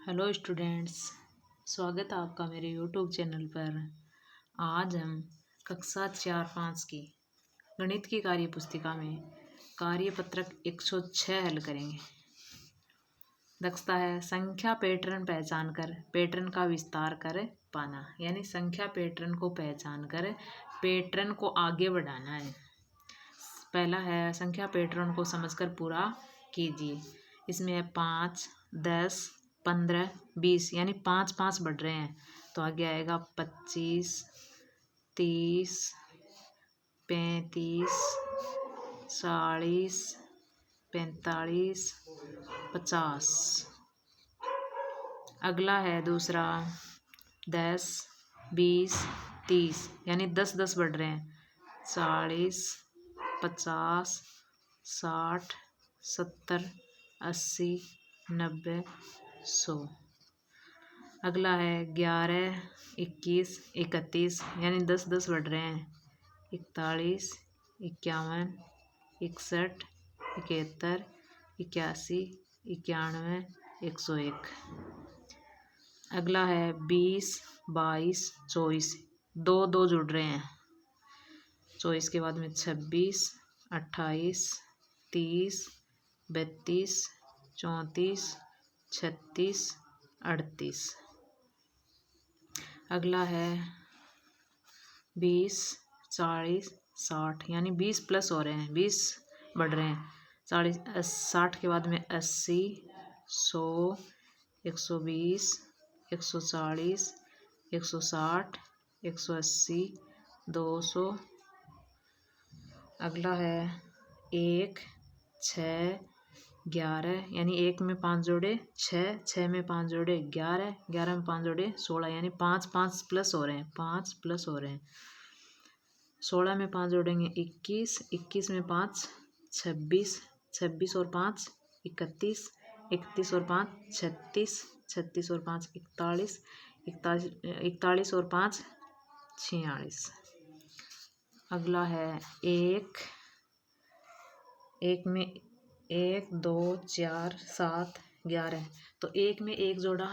Hello students, स्वागत है आपका मेरे यूट्यूब चैनल पर। आज हम कक्षा 4-5 की गणित की कार्य पुस्तिका में कार्यपत्रक 106 हल करेंगे। दक्षता है संख्या पैटर्न पहचान कर पैटर्न का विस्तार कर पाना, यानी संख्या पैटर्न को पहचान कर पैटर्न को आगे बढ़ाना है। पहला है संख्या पैटर्न को समझकर पूरा कीजिए। इसमें है 5, 10, 15, 20, यानी 5-5 बढ़ रहे हैं तो आगे आएगा 25, 30, 35, 40, 45, 50। अगला है दूसरा 10, 20, 30, यानी 10-10 बढ़ रहे हैं 40, 50, 60, 70, 80, 90, 100। अगला है 11, 21, 31, यानी 10-10 बढ़ रहे हैं 41, 51, 61, 71, 81, 91, 101। अगला है 20, 22, 24, 2-2 जुड़ रहे हैं 24 के बाद में 26, 28, 30, 32, 34, 36, 38। अगला है 20, 40, 60, यानी 20 प्लस हो रहे हैं 20 बढ़ रहे हैं 40, 60 के बाद में 80, 100, 120, 140, 160, 180, 200। अगला है 1, 6, 11, यानी 1 में 5 जोड़े 6, 6 में 5 जोड़े 11, 11 में 5 जोड़े 16, यानी 5-5 प्लस हो रहे हैं 5 प्लस हो रहे हैं। 16 में 5 जोड़ेंगे 21, 21 में 5 26, 26 और 5 31, 31 और 5 36, 36 और 5 41, 41 और 5 46। अगला है 1 में 1, 2, 4, 7, 11, तो 1 में 1 जोड़ा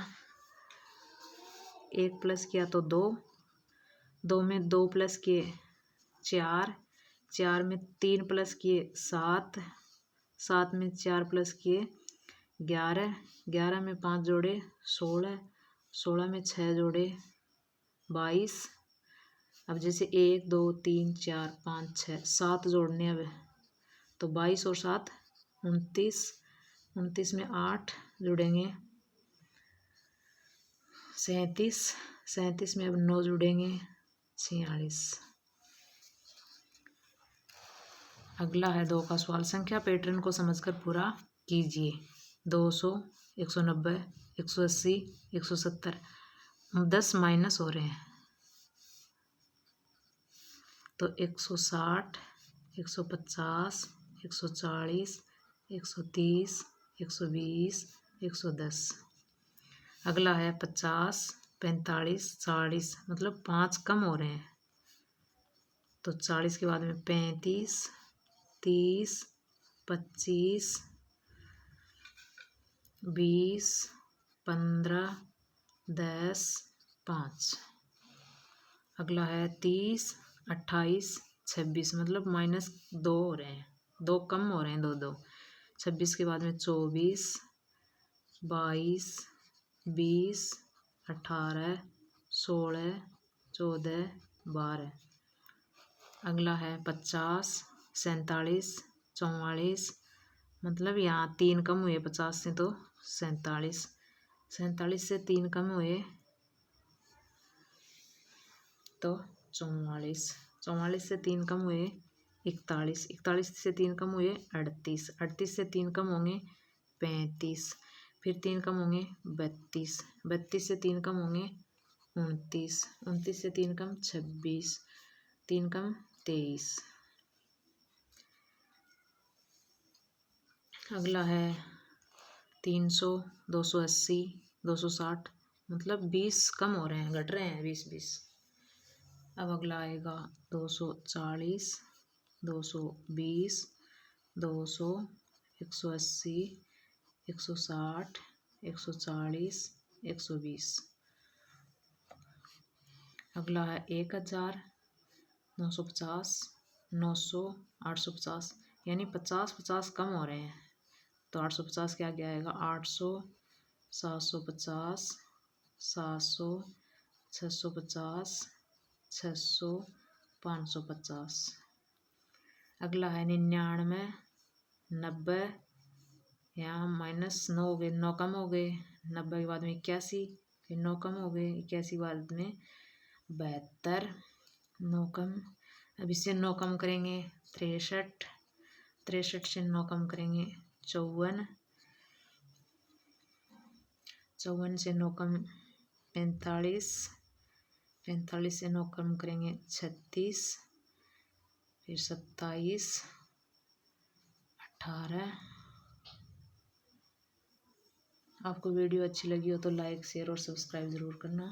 1 प्लस किया तो 2, 2 में 2 प्लस किए 4, 4 में 3 प्लस किए 7, 7 में 4 प्लस किए 11, 11 में 5 जोड़े 16, 16 में 6 जोड़े 22। अब जैसे 1, 2, 3, 4, 5, 6, 7 जोड़ने अब तो 22 और 7 29, 29 में 8 जुड़ेंगे 37, 37 में अब 9 जुड़ेंगे 46। अगला है 2 का सवाल संख्या पैटर्न को समझकर पूरा कीजिए। 200, 190, 180, 170, 10 माइनस हो रहे हैं तो 160, 150, 140, 130, 120, 110। अगला है 50, 45, 40, मतलब 5 कम हो रहे हैं तो 40 के बाद में 35, 30, 25, 20, 15, 10, 5। अगला है 30, 28, 26, मतलब -2 हो रहे हैं 2 कम हो रहे हैं 2-2। 26 के बाद में 24, 22, 20, 18, 16, 14, 12। अगला है 50, 47, 44, मतलब यहाँ 3 कम हुए 50 से तो 47, 47 से 3 कम हुए तो 44, 44 से 3 कम हुए 41, 41 से 3 कम हुए 38, 38 से 3 कम होंगे 35, फिर 3 कम होंगे 32, 32 से 3 कम होंगे 29, 29 से 3 कम 26, 3 कम 23। अगला है 300, 280, 260, मतलब 20 कम हो रहे हैं घट रहे हैं 20-20। अब अगला आएगा 240, 220, 200, 180, 160, 140, 120। अगला है 1000, 950, 900, 850, यानी 50 कम हो रहे हैं। तो 850 के आगे आएगा 800, 750, 700, 650, 600, 550। अगला है 99, 90, यहाँ -9 हो गए, 9 कम हो गए। 90 के बाद में 81, फिर 9 कम हो गए, 81 बाद में 72, 9 कम। अब इससे 9 कम करेंगे 63, 63 से 9 कम करेंगे 54, 54 से 9 कम 45, 45 से 9 कम करेंगे 36, फिर 27, 18। आपको वीडियो अच्छी लगी हो तो लाइक शेयर और सब्सक्राइब ज़रूर करना।